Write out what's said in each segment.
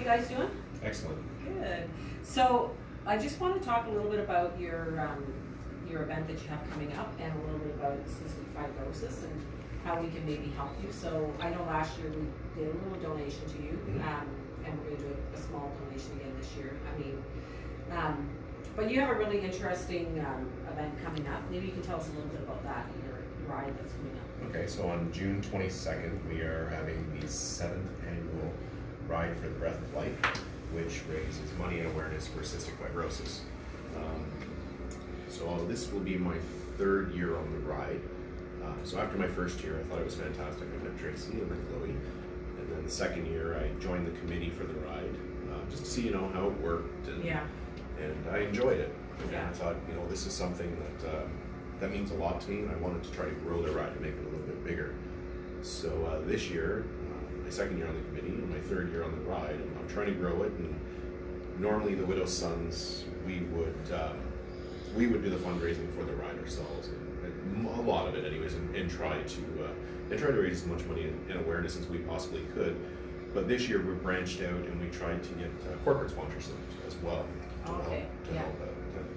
you guys doing? Excellent. Good. So I just want to talk a little bit about your event that you have coming up, and a little bit about cystic fibrosis and how we can maybe help you. So I know last year we did a little donation to you, and we're going to do a small donation again this year. But you have a really interesting event coming up. Maybe you can tell us a little bit about that, your ride that's coming up. Okay, so on June 22nd, we are having the 7th annual Ride for the Breath of Life, which raises money and awareness for cystic fibrosis. So this will be my 3rd year on the ride. So after my 1st year, I thought it was fantastic. I met Tracy and then Chloe. And then the 2nd year, I joined the committee for the ride, just to see, how it worked. And I enjoyed it. And I thought, this is something that means a lot to me, and I wanted to try to grow the ride and make it a little bit bigger. So this year, my 2nd year on the committee, and my 3rd year on the ride, and I'm trying to grow it. And normally the Widow's Sons, we would do the fundraising for the ride ourselves, and a lot of it anyways, and try to raise as much money and awareness as we possibly could. But this year we branched out and we tried to get corporate sponsorship as well to help.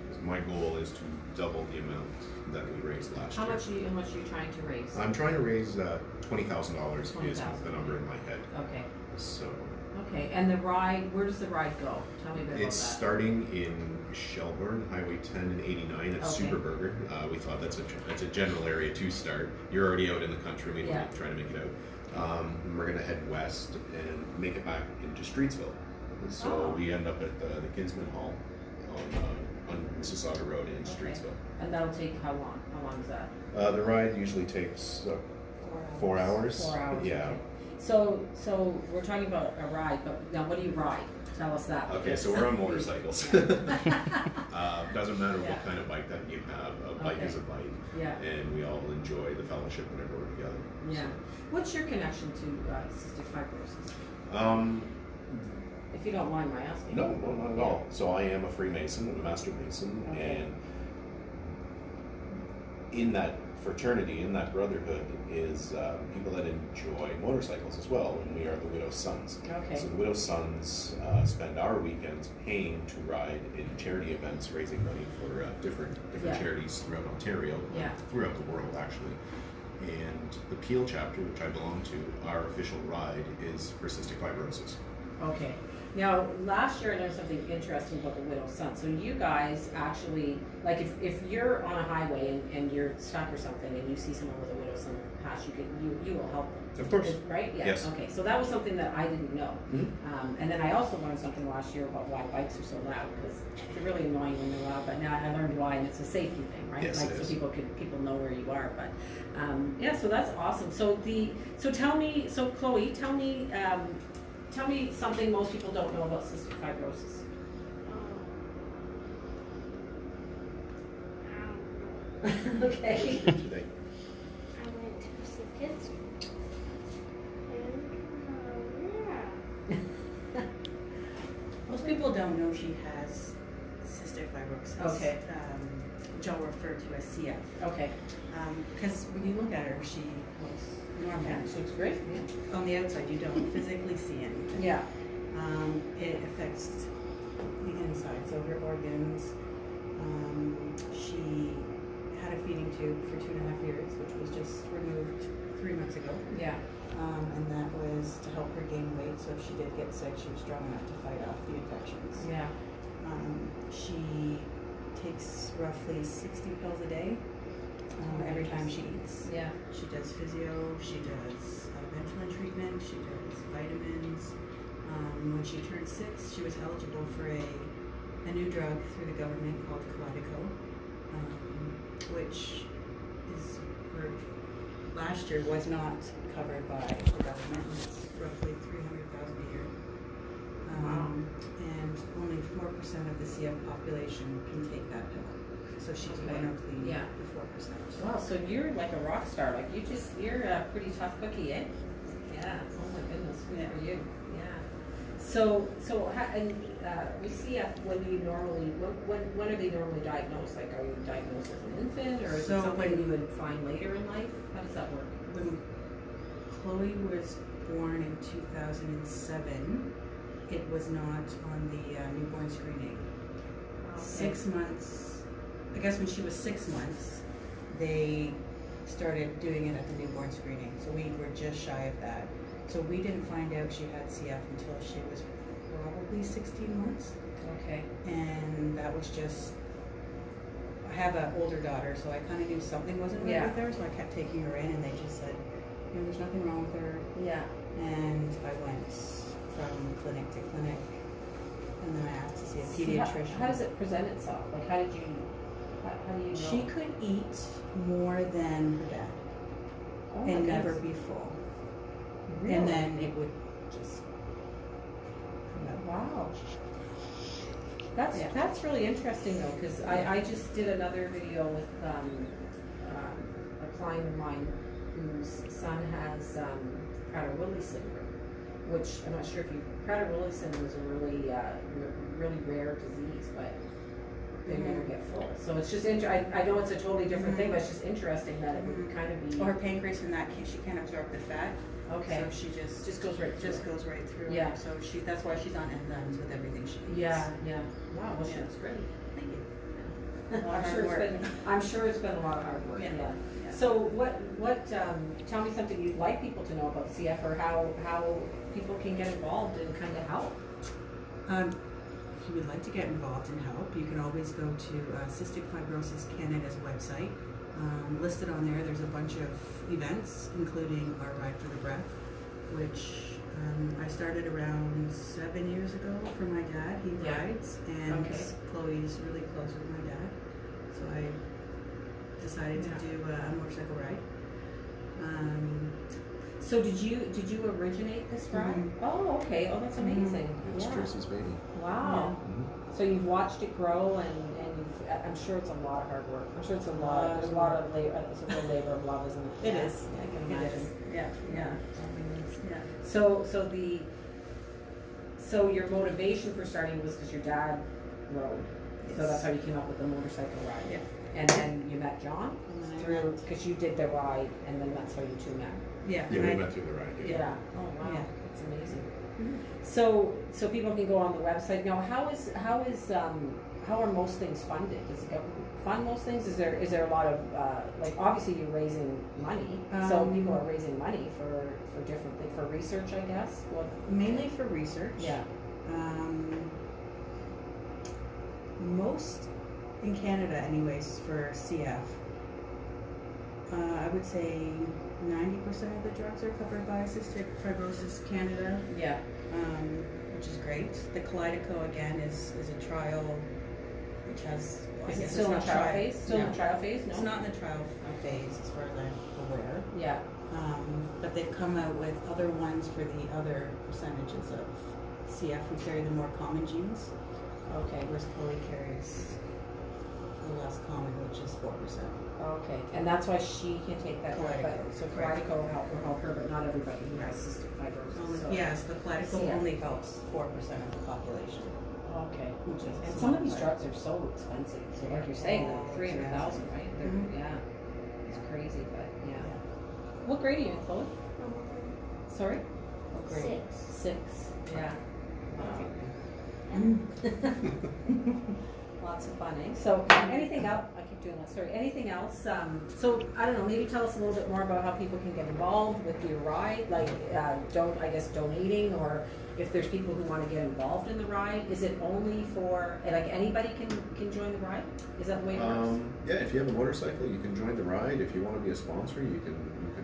Because my goal is to double the amount that we raised last year. How much are you trying to raise? I'm trying to raise $20,000 is the number in my head. Okay. So. Okay, and the ride, where does the ride go? Tell me a bit about that. It's starting in Shelburne, Highway 10 and 89 at Superburger. We thought that's a general area to start. You're already out in the country, we don't try to make it out. We're going to head west and make it back into Streetsville. So we end up at the Kinsman Hall on Mississauga Road in Streetsville. And that'll take how long? How long is that? The ride usually takes 4 hours. 4 hours. Yeah. Okay. So we're talking about a ride, but now what do you ride? Tell us that. Okay, so we're on motorcycles. Doesn't matter what kind of bike that you have. A bike is a bike. Yeah. And we all enjoy the fellowship whenever we're together. Yeah. So. What's your connection to cystic fibrosis? If you don't mind my asking. No, not at all. So I am a Freemason, I'm a Master Mason, and in that fraternity, in that brotherhood, is people that enjoy motorcycles as well, and we are the Widow's Sons. Okay. So the Widow's Sons spend our weekends paying to ride in charity events, raising money for different charities throughout Ontario, throughout the world actually. And the Peel chapter, which I belong to, our official ride is for cystic fibrosis. Okay. Now, last year I learned something interesting about the Widow's Son. So you guys actually, like if you're on a highway and you're stuck or something and you see someone with a Widow's Son pass, you will help them. Of course. Right? Yeah. Yes. Okay. So that was something that I didn't know. And then I also learned something last year about why bikes are so loud, because they're really annoying when they're loud. But now I learned why, and it's a safety thing, right? Yes, like it is. so people know where you are. But so that's awesome. So Chloe, tell me something most people don't know about cystic fibrosis. Okay. Today. I went to see kids. Most people don't know she has cystic fibrosis. Okay. Which I'll refer to as CF. Okay. Because when you look at her, she looks normal. Yeah, she looks great. Yeah. On the outside, you don't physically see anything. Yeah. It affects the inside, so her organs. She had a feeding tube for 2.5 years, which was just removed 3 months ago. Yeah. And that was to help her gain weight, so if she did get sick, she was strong enough to fight off the infections. Yeah. She takes roughly 60 pills a day every time she eats. Yeah. She does physio, she does Ventolin treatment, she does vitamins. When she turned 6, she was eligible for a new drug through the government called Kalydeco, which is last year was not covered by the government. It's roughly $300,000 a year. And only 4% of the CF population can take that pill. So she's one of the 4%. Wow, so you're like a rock star. Like you're a pretty tough cookie, eh? Yeah. Oh my goodness, good for you. Yeah. So with CF, when are they normally diagnosed? Like, are you diagnosed as an infant, or is it something you would find later in life? How does that work? When Chloe was born in 2007, it was not on the newborn screening. Okay. 6 months, I guess when she was 6 months, they started doing it at the newborn screening. So we were just shy of that. So we didn't find out she had CF until she was probably 16 months. Okay. And that was just, I have an older daughter, so I kind of knew something wasn't right Yeah. with her, so I kept taking her in, and they just said, you know, there's nothing wrong with her. Yeah. And I went from clinic to clinic, and then I asked to see a pediatrician. How does it present itself? Like, how do you know? She could eat more than her dad, Oh my and never goodness. be full. Really? And then it would just come out. Wow. Yeah. That's really interesting though, because I just did another video with a client of mine whose son has Prader-Willi syndrome, which I'm not sure if you. Prader-Willi syndrome is a really really rare disease, but they never get full. So it's just I know it's a totally different thing, but it's just interesting that it would kind of be. Or her pancreas in that case, she can't absorb the fat. Okay. So she just goes right through. goes right through. Yeah. So that's why she's on enzymes with everything she eats. Yeah, yeah. Wow, well, Yeah. that's great. Thank you. I'm sure it's been a lot of hard work. Yeah. Yeah. Yeah. So what? Tell me something you'd like people to know about CF, or how people can get involved and kind of help. If you would like to get involved and help, you can always go to Cystic Fibrosis Canada's website. Listed on there, there's a bunch of events, including our Ride for the Breath, which I started around 7 years ago for my dad. He Yeah. rides, and Okay. Chloe's really close with my dad, so I decided Yeah. to do a motorcycle ride. So did you originate this ride? Mhm. Oh, okay. Oh, that's amazing. It's Yeah. Tracy's baby. Wow. Mhm. So you've watched it grow, and I'm sure it's a lot of hard work. I'm sure it's a lot. There's a lot of labor. It's a real labor of love, isn't it? It Yeah. is. I can It imagine. is. Yeah. Yeah. Yeah. So your motivation for starting was because your dad rode. So Yes. that's how you came up with the motorcycle ride. Yeah. And then you met John And then I through met- because you did the ride, and then that's how you two met. Yeah. Yeah, and we I- met through the ride. Yeah. Oh wow. Yeah. That's amazing. Mhm. So people can go on the website now. How are most things funded? Does it fund most things? Is there a lot of like obviously you're raising money, so people are raising money for different things, for research, I guess. What? Mainly for research. Yeah. Most in Canada, anyways, for CF, I would say 90% of the drugs are covered by Cystic Fibrosis Canada, Yeah. which is great. The Kaleido again is a trial, which has. I Is it guess still in it's the not trial phase? Still in no. the trial phase? No. It's not in the trial phase, as far as I'm aware. Yeah. But they've come out with other ones for the other percentages of CF who carry the more common genes, Okay. whereas Chloe carries the less common, which is 4%. Okay. And that's why she can take that. Kaleido. So Right. Kaleido will help her, but not everybody who has cystic fibrosis. So. Yes, the Kaleido CF. only helps 4% of the population. Okay. Which is And some of these not drugs are so expensive. So like you're saying, like 300,000, right? They're- Mhm. Yeah. It's crazy, but yeah. What grade are you in, Chloe? Sorry? Oh, great. 6. 6. Yeah. Lots of fun, eh? So anything else? I keep doing that. Sorry. Anything else? So I don't know. Maybe tell us a little bit more about how people can get involved with your ride. Like, donating, or if there's people who want to get involved in the ride. Is it only for like anybody can join the ride? Is that the way it works? Yeah, if you have a motorcycle, you can join the ride. If you want to be a sponsor, you can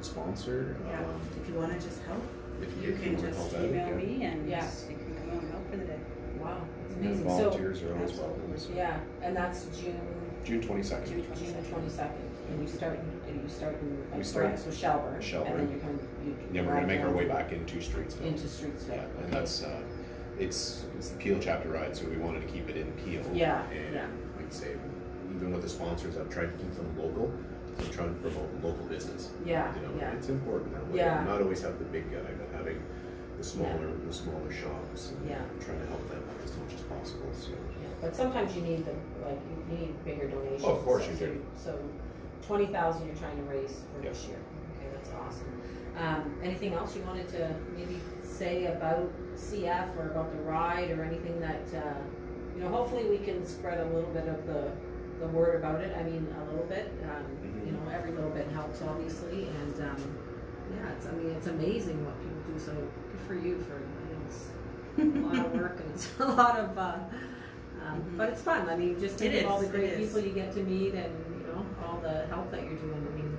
sponsor. Yeah. If you want to just help, If you can wanna just help out, email yeah. me and Yeah. you can come out and help for the day. Wow, that's And amazing. volunteers are always welcome. absolutely. So. Yeah, and that's June June 22nd. June 22nd. And you start in We start with Shelburne. Shelburne. And then you come. Yeah, we're gonna make our way back into Streetsville. into Streetsville. Yeah, and that's it's the Peel chapter ride, so we wanted to keep it in Peel. Yeah, And yeah. like I say, even with the sponsors, I've tried to keep them local. So I'm trying to promote local business. Yeah, You know, yeah. it's important that way. Yeah. Not always have the big guy, but having the smaller shops. And Yeah. trying to help them as much as possible. So. Yeah, but sometimes you need you need bigger donations. Oh, of course and you stuff. do. So 20,000 you're trying to raise for Yep. this year. Okay, that's awesome. Anything else you wanted to maybe say about CF or about the ride or anything that, you know, hopefully we can spread a little bit of the word about it. I mean, a little bit, you know, every little bit helps obviously, and yeah, I mean, it's amazing what people do, so good for you for, you know, it's a lot of work and it's a lot of, but it's fun. I mean, just think of all the great people you get to meet and, you know, all the help that you're doing. I mean,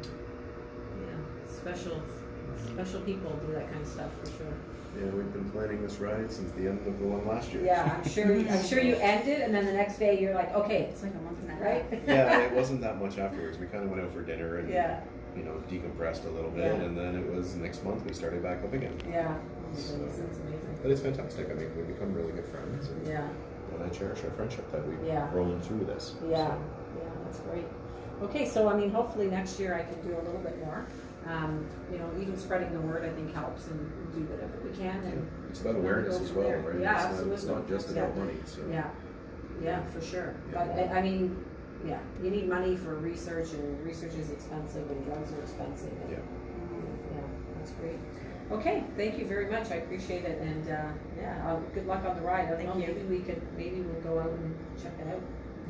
yeah, special people do that kind of stuff for sure. Yeah, we've been planning this ride since the end of the one last year. Yeah, I'm sure you ended, and then the next day you're like, okay, It's like a month and a half. right? Yeah, it wasn't that much afterwards. We kind of went out for dinner and Yeah. you know, decompressed a little bit, Yeah. and then it was next month we started back up again. Yeah. Oh my goodness, that's amazing. But it's fantastic. I mean, we've become really good friends, and, Yeah. and I cherish our friendship that we've Yeah. rolling through this. Yeah. So, Yeah, that's great. Okay, so I mean, hopefully next year I can do a little bit more. You know, even spreading the word I think helps, and do whatever we can. And it's about awareness go as from well, there. right? Yeah, it's absolutely. Not, it's not just about money. So. Yeah, yeah, for sure. Yeah. But I mean, yeah, you need money for research, and research is expensive, and drugs are expensive. And, Yeah. yeah, that's great. Okay, thank you very much. I appreciate it, and yeah, good luck on the ride. I don't know, maybe we'll go out and check it out.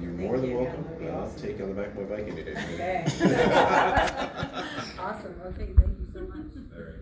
You're Thank more than you. Yeah, welcome. that'd be I'll awesome. take you on the back of my bike any day. Okay. Awesome. Okay, thank you so much. All right.